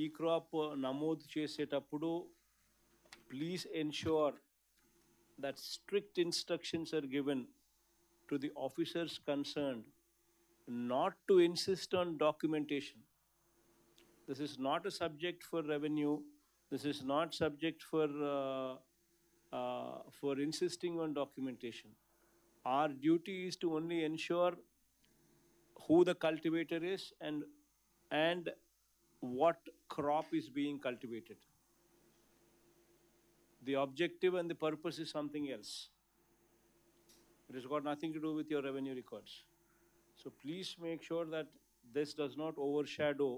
ఈ క్రాప్ నమోదు చేసేటప్పుడు please ensure that strict instructions are given to the officers concerned not to insist on documentation. This is not a subject for revenue. This is not subject for insisting on documentation. Our duty is to only ensure who the cultivator is and what crop is being cultivated. The objective and the purpose is something else. It has got nothing to do with your revenue records. So please make sure that this does not overshadow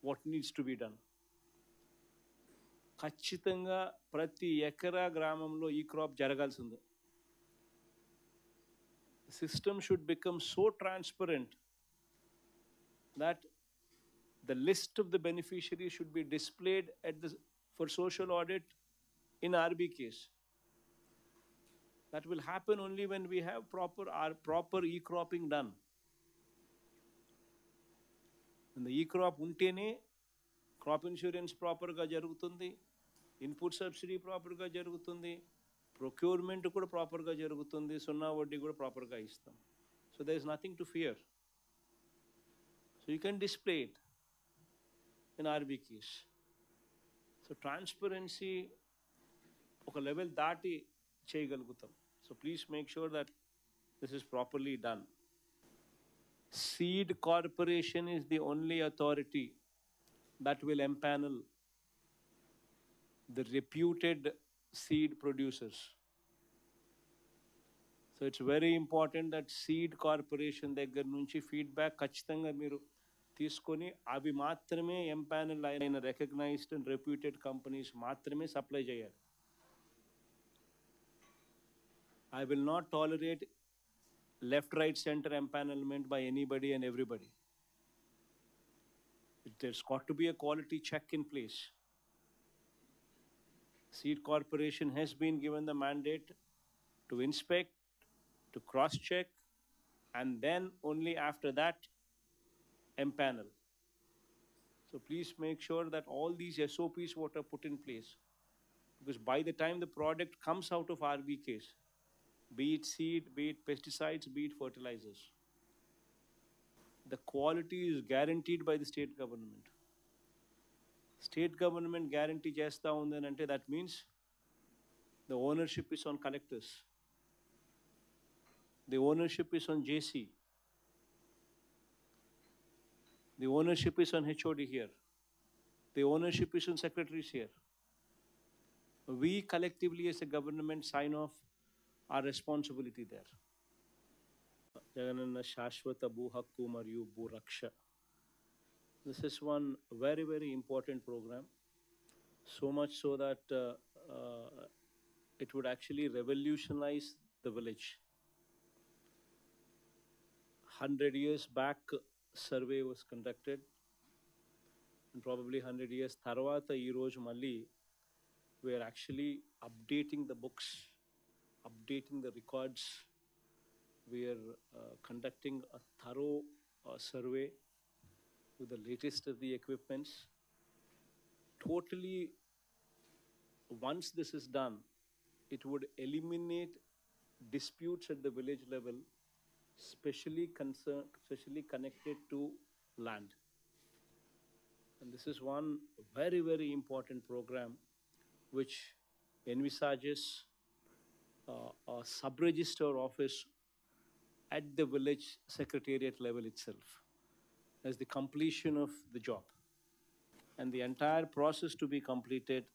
what needs to be done. ఖచ్చితంగా ప్రతి ఎకరా గ్రామంలో ఈ crop జరగాల్సిందే. The system should become so transparent that the list of the beneficiaries should be displayed for social audit in RBKs. That will happen only when we have proper e-cropping done. And the e-crop untene crop insurance proper ga jarugutundi, input subsidy proper ga jarugutundi, procurement kuda proper ga jarugutundi, sunna vaddi kuda proper ga istam. So there is nothing to fear. So you can display it in RBKs. So transparency oka level daati cheyagalgutam. So please make sure that this is properly done. Seed Corporation is the only authority that will empanel the reputed seed producers. So it's very important that Seed Corporation దగ్గర నుంచి feedback ఖచ్చితంగా మీరు తీసుకొని అవి మాత్రమే empanel అయిన recognised and reputed companies మాత్రమే supply చేయాలి. I will not tolerate left, right, center empanelment by anybody and everybody. There's got to be a quality check in place. Seed Corporation has been given the mandate to inspect, to cross-check, and then only after that empanel. So please make sure that all these SOPs what are put in place, because by the time the product comes out of RBKs, be it seed, be it pesticides, be it fertilizers, the quality is guaranteed by the state government. State government guarantee chesta undani ante that means the ownership is on collectors. The ownership is on JC. The ownership is on HOD here. The ownership is on secretaries here. We collectively as a government sign off our responsibility there. Jagananna Shashwata Bhu Hakku Mariyu Bhu Raksha. This is one very, very important program. So much so that it would actually revolutionize the village. 100 years back, survey was conducted. And probably 100 years tarvata ee roju malli we are actually updating the books, updating the records. We are conducting a thorough survey with the latest of the equipments. Totally, once this is done, it would eliminate disputes at the village level, especially connected to land. And this is one very, very important program which envisages a sub-register office at the village secretariat level itself as the completion of the job. And the entire process to be completed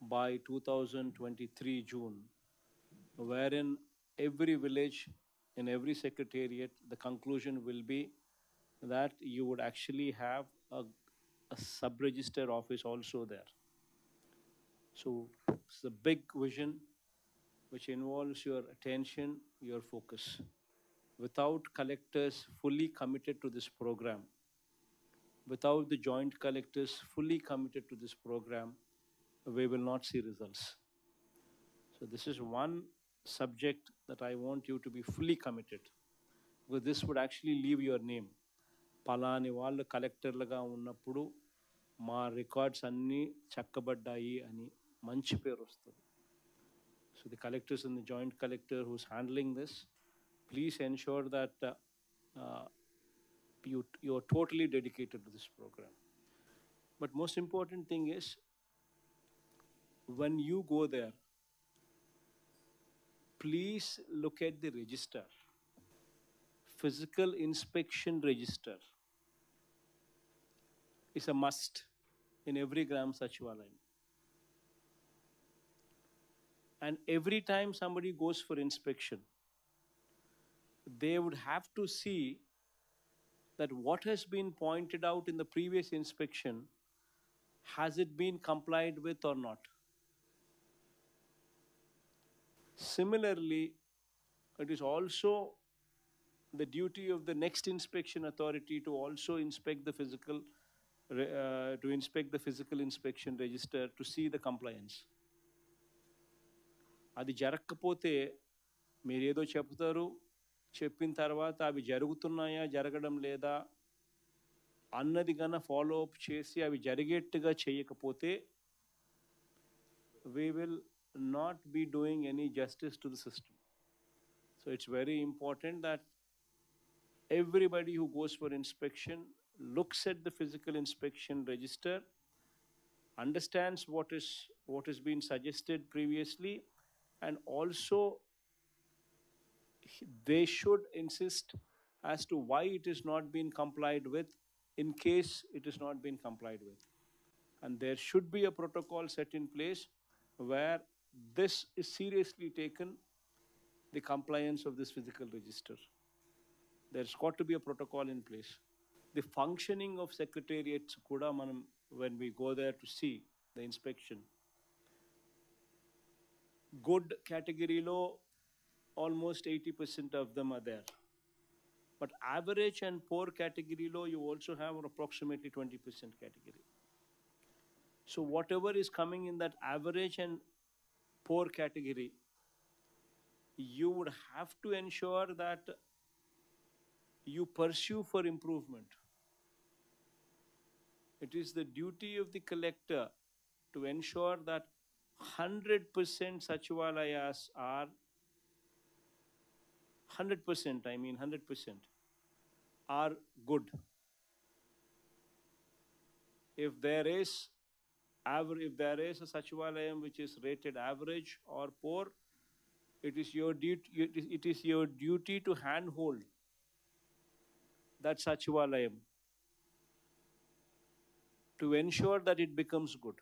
by 2023 June, wherein every village in every secretariat, the conclusion will be that you would actually have a sub-register office also there. So it's a big vision which involves your attention, your focus. Without collectors fully committed to this program, without the joint collectors fully committed to this program, we will not see results. So this is one subject that I want you to be fully committed, because this would actually leave your name. Palani వాళ్ళు కలెక్టర్లుగా ఉన్నప్పుడు మా records అన్నీ చక్కబడ్డాయి అని మంచి పేరు వస్తుంది. So the collectors and the joint collector who's handling this, please ensure that uh, you're totally dedicated to this program. But most important thing is, when you go there, please look at the register, physical inspection register is a must in every gram sachivalayam. And every time somebody goes for inspection, they would have to see that what has been pointed out in the previous inspection, has it been complied with or not. Similarly, it is also the duty of the next inspection authority to also inspect the physical inspection register to see the compliance. అది జరగకపోతే మీరు ఏదో చెప్తారు, చెప్పిన తర్వాత అవి జరుగుతున్నాయా జరగడం లేదా అన్నది కన్నా ఫాలో అప్ చేసి అవి జరిగేట్టుగా చేయకపోతే we will not be doing any justice to the system. So it's very important that everybody who goes for inspection looks at the physical inspection register, understands what has been suggested previously, and also they should insist as to why it is not been complied with in case it is not been complied with. And there should be a protocol set in place where this is seriously taken, the compliance of this physical register. There's got to be a protocol in place. The functioning of secretariats kuda manam, when we go there to see the inspection, good category lo almost 80% of them are there, but average and poor category lo you also have approximately 20% category. So whatever is coming in that average and poor category, you would have to ensure that you pursue for improvement. It is the duty of the collector to ensure that 100% sachivalayas are 100%, I mean 100%, are good. If there is a sachivalayam which is rated average or poor, it is your duty to handhold that sachivalayam to ensure that it becomes good.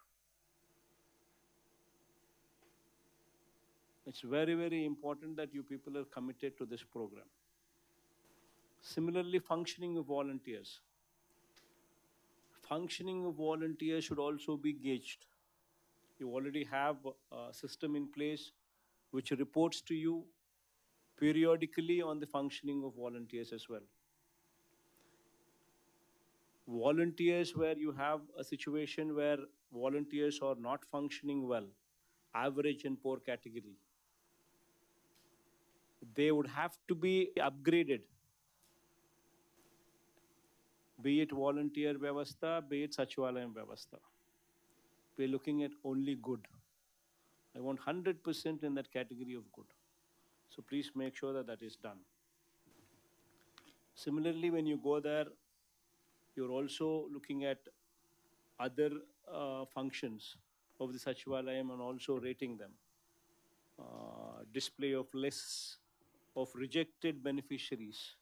It's very, very important that you people are committed to this program. Similarly, functioning of volunteers. Functioning of volunteers should also be gauged. You already have a system in place which reports to you periodically on the functioning of volunteers as well. Volunteers where you have a situation where volunteers are not functioning well, average and poor category, they would have to be upgraded, be it volunteer vyavastha, be it sachivalayam vyavastha. We're looking at only good. I want 100% in that category of good. So please make sure that that is done. Similarly, when you go there, you're also looking at other functions of the sachivalayam and also rating them. Display of lists of rejected beneficiaries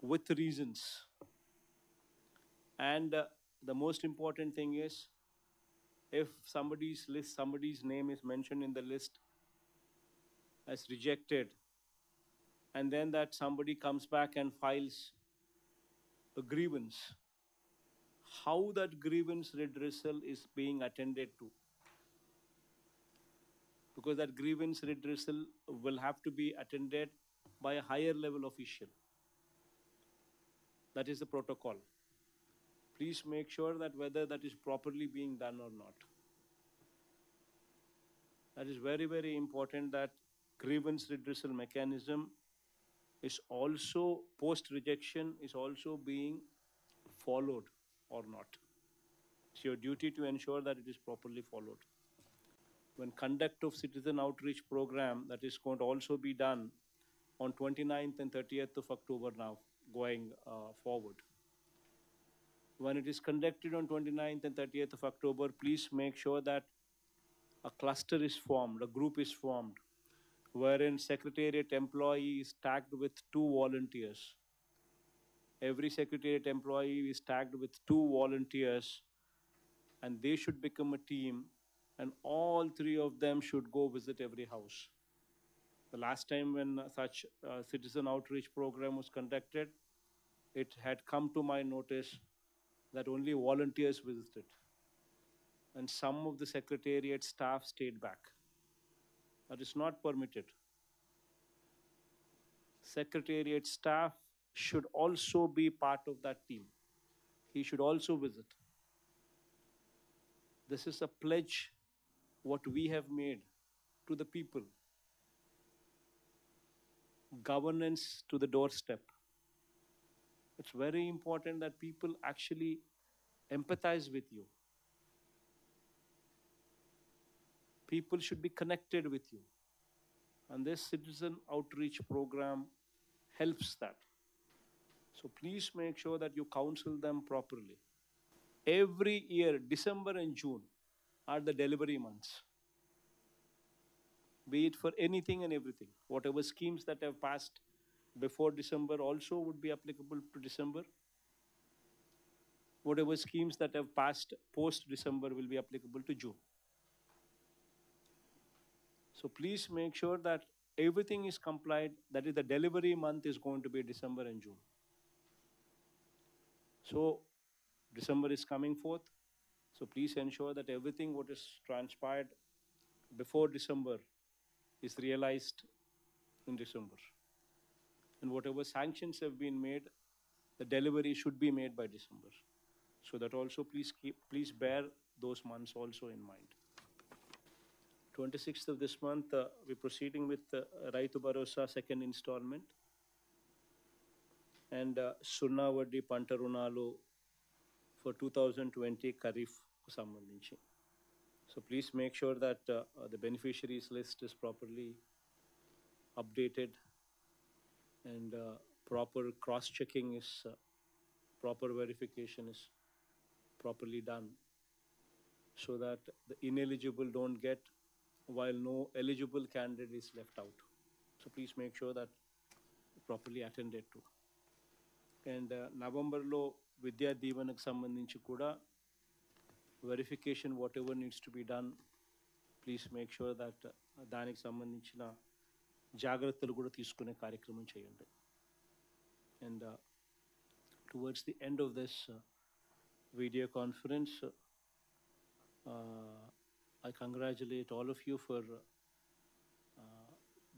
with reasons. And the most important thing is, if somebody's name is mentioned in the list as rejected, and then that somebody comes back and files a grievance, how that grievance redressal is being attended to. Because that grievance redressal will have to be attended by a higher level official. That is the protocol. Please make sure that whether that is properly being done or not. That is very, very important, that grievance redressal mechanism is also, post rejection, is also being followed or not. It's your duty to ensure that it is properly followed. When conduct of citizen outreach program, that is going to also be done on 29th and 30th of October now, going forward. When it is conducted on 29th and 30th of October, please make sure that a cluster is formed, a group is formed, wherein secretariat employee is tagged with two volunteers. Every secretariat employee is tagged with two volunteers, and they should become a team, and all three of them should go visit every house. The last time when such citizen outreach program was conducted, it had come to my notice that only volunteers visited, and some of the secretariat staff stayed back. That is not permitted. Secretariat staff should also be part of that team. He should also visit. This is a pledge what we have made to the people. Governance to the doorstep. It's very important that people actually empathize with you. People should be connected with you. And this citizen outreach program helps that. So please make sure that you counsel them properly. Every year, December and June are the delivery months, be it for anything and everything. Whatever schemes that have passed before December also would be applicable to December. Whatever schemes that have passed post December will be applicable to June. So please make sure that everything is complied. That is, the delivery month is going to be December and June. So December is coming forth. So please ensure that everything what is transpired before December is realized in December. And whatever sanctions have been made, the delivery should be made by December. So that also please bear those months also in mind. 26th of this month, we're proceeding with Raitu Bharosa second installment and Sunna Vaddi Panట రుణాలు for 2020 Kharif సంబంధించి. So please make sure that the beneficiaries list is properly updated and proper cross-checking is, proper verification is properly done so that the ineligible don't get while no eligible candidate is left out. So please make sure that properly attended to. And November Vidya Deevanak సంబంధించి కూడా verification what ever needs to be done please make sure that దానికి సంబంధించిన జాగ్రత్తలు కూడా తీసుకునే కార్యక్రమం చేయండి. And towards the end of this video conference, I congratulate all of you for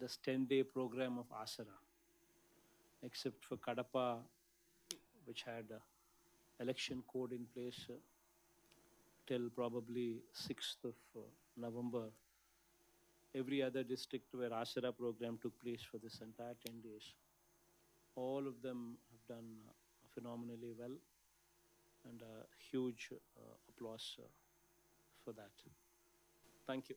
this 10-day program of Asara, except for Kadapa, which had election code in place till probably 6th of November. Every other district where Asara program took place for this entire 10 days, all of them have done phenomenally well, and a huge applause for that. Thank you.